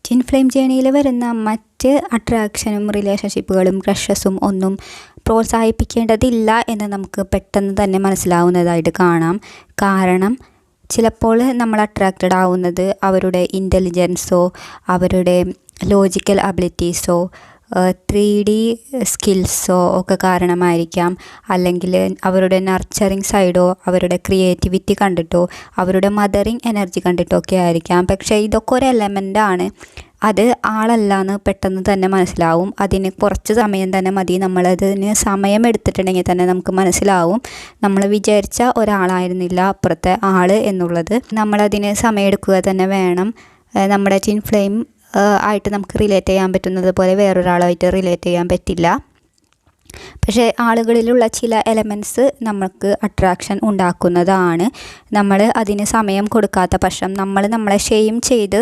Twin flame ജേണിയിൽ വരുന്ന മറ്റ് അട്രാക്ഷനും റിലേഷൻഷിപ്പുകളും ക്രഷസും ഒന്നും പ്രോത്സാഹിപ്പിക്കേണ്ടതില്ല എന്ന് നമുക്ക് പെട്ടെന്ന് തന്നെ മനസ്സിലാവുന്നതായിട്ട് കാണാം. കാരണം ചിലപ്പോൾ നമ്മൾ അട്രാക്റ്റഡ് ആവുന്നത് അവരുടെ ഇൻ്റലിജൻസോ അവരുടെ ലോജിക്കൽ അബിലിറ്റീസോ 3D സ്കിൽസോ ഒക്കെ കാരണമായിരിക്കാം. അല്ലെങ്കിൽ അവരുടെ നർച്ചറിങ് സൈഡോ അവരുടെ ക്രിയേറ്റിവിറ്റി കണ്ടിട്ടോ അവരുടെ മദറിങ് എനർജി കണ്ടിട്ടോ ഒക്കെ ആയിരിക്കാം. പക്ഷേ ഇതൊക്കെ ഒരു എലമെൻ്റാണ്, അത് ആളല്ലാന്ന് പെട്ടെന്ന് തന്നെ മനസ്സിലാവും. അതിന് കുറച്ച് സമയം തന്നെ മതി. നമ്മളതിന് സമയം എടുത്തിട്ടുണ്ടെങ്കിൽ തന്നെ നമുക്ക് മനസ്സിലാവും നമ്മൾ വിചാരിച്ച ഒരാളായിരുന്നില്ല അപ്പുറത്തെ ആൾ എന്നുള്ളത്. നമ്മളതിന് സമയമെടുക്കുക തന്നെ വേണം. നമ്മുടെ ട്വിൻ ഫ്ലെയിം ആയിട്ട് നമുക്ക് റിലേറ്റ് ചെയ്യാൻ പറ്റുന്നത് പോലെ വേറൊരാളായിട്ട് റിലേറ്റ് ചെയ്യാൻ പറ്റില്ല. പക്ഷേ ആളുകളിലുള്ള ചില എലമെൻറ്റ്സ് നമുക്ക് അട്രാക്ഷൻ ഉണ്ടാക്കുന്നതാണ്. നമ്മൾ അതിന് സമയം കൊടുക്കാത്ത പക്ഷം, നമ്മളെ ഷെയിം ചെയ്ത്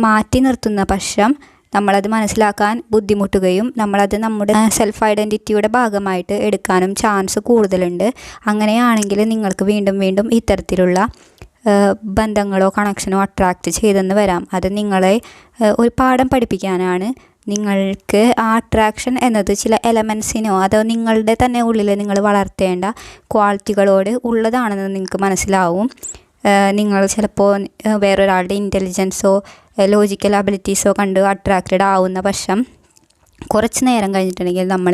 മാറ്റി നിർത്തുന്ന പക്ഷം നമ്മളത് മനസ്സിലാക്കാൻ ബുദ്ധിമുട്ടുകയും നമ്മളത് നമ്മുടെ സെൽഫ് ഐഡൻറ്റിറ്റിയുടെ ഭാഗമായിട്ട് എടുക്കാനും ചാൻസ് കൂടുതലുണ്ട്. അങ്ങനെയാണെങ്കിൽ നിങ്ങൾക്ക് വീണ്ടും വീണ്ടും ഇത്തരത്തിലുള്ള ബന്ധങ്ങളോ കണക്ഷനോ അട്രാക്റ്റ് ചെയ്തെന്ന് വരാം. അത് നിങ്ങളെ ഒരു പാഠം പഠിപ്പിക്കാനാണ്. നിങ്ങൾക്ക് ആ അട്രാക്ഷൻ എന്നത് ചില എലമെൻസിനോ അതോ നിങ്ങളുടെ തന്നെ ഉള്ളിൽ നിങ്ങൾ വളർത്തേണ്ട ക്വാളിറ്റികളോട് ഉള്ളതാണെന്ന് നിങ്ങൾക്ക് മനസ്സിലാവും. നിങ്ങൾ ചിലപ്പോൾ വേറൊരാളുടെ ഇൻ്റലിജൻസോ ലോജിക്കൽ അബിലിറ്റീസോ കണ്ട് അട്രാക്റ്റഡ് ആവുന്ന പക്ഷം കുറച്ച് നേരം കഴിഞ്ഞിട്ടുണ്ടെങ്കിൽ നമ്മൾ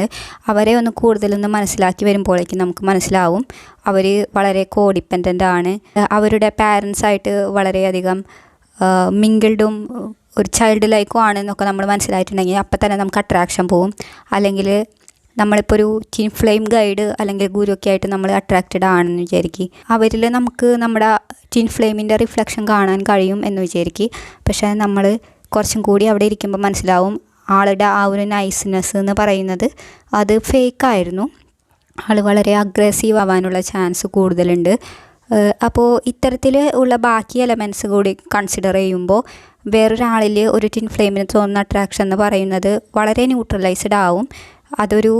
അവരെ ഒന്ന് കൂടുതലൊന്ന് മനസ്സിലാക്കി വരുമ്പോഴേക്കും നമുക്ക് മനസ്സിലാവും അവർ വളരെ കോഡിപ്പെൻഡൻ്റ് ആണ്. അവരുടെ പാരൻസായിട്ട് വളരെയധികം മിങ്കിൾഡും ഒരു ചൈൽഡ് ലൈക്കും ആണെന്നൊക്കെ നമ്മൾ മനസ്സിലായിട്ടുണ്ടെങ്കിൽ അപ്പം തന്നെ നമുക്ക് അട്രാക്ഷൻ പോവും. അല്ലെങ്കിൽ നമ്മളിപ്പോൾ ഒരു ട്വിൻ ഫ്ലെയിം ഗൈഡ് അല്ലെങ്കിൽ ഗുരു ഒക്കെ ആയിട്ട് നമ്മൾ അട്രാക്റ്റഡ് ആണെന്ന് വിചാരിക്കുക, അവരിൽ നമുക്ക് നമ്മുടെ ട്വിൻ ഫ്ലെയിമിൻ്റെ റിഫ്ലക്ഷൻ കാണാൻ കഴിയും എന്ന് വിചാരിക്കുക. പക്ഷേ നമ്മൾ കുറച്ചും കൂടി അവിടെ ഇരിക്കുമ്പോൾ മനസ്സിലാവും ആളുടെ ആ ഒരു നൈസ്നെസ് എന്ന് പറയുന്നത് അത് ഫേക്കായിരുന്നു. ആൾ വളരെ അഗ്രസീവ് ആവാനുള്ള ചാൻസ് കൂടുതലുണ്ട്. അപ്പോൾ ഇത്തരത്തിൽ ഉള്ള ബാക്കി എലമെൻറ്റ്സ് കൂടി കൺസിഡർ ചെയ്യുമ്പോൾ വേറൊരാളിൽ ഒരു ട്വിൻ ഫ്ലെയിമിന് തോന്നുന്ന അട്രാക്ഷൻ എന്ന് പറയുന്നത് വളരെ ന്യൂട്രലൈസ്ഡ് ആവും. അതൊരു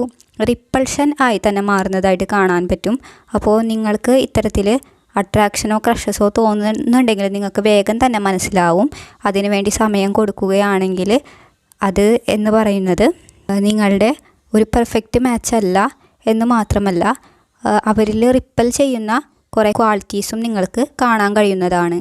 റിപ്പൾഷൻ ആയി തന്നെ മാറുന്നതായിട്ട് കാണാൻ പറ്റും. അപ്പോൾ നിങ്ങൾക്ക് ഇത്തരത്തിൽ അട്രാക്ഷനോ ക്രഷസോ തോന്നുന്നുണ്ടെങ്കിൽ നിങ്ങൾക്ക് വേഗം തന്നെ മനസ്സിലാവും. അതിനുവേണ്ടി സമയം കൊടുക്കുകയാണെങ്കിൽ അത് എന്ന് പറയുന്നത് നിങ്ങളുടെ ഒരു പെർഫെക്റ്റ് മാച്ച് അല്ല എന്ന് മാത്രമല്ല അവരിൽ റിപ്പൽ ചെയ്യുന്ന കുറേ ക്വാളിറ്റീസും നിങ്ങൾക്ക് കാണാൻ കഴിയുന്നതാണ്.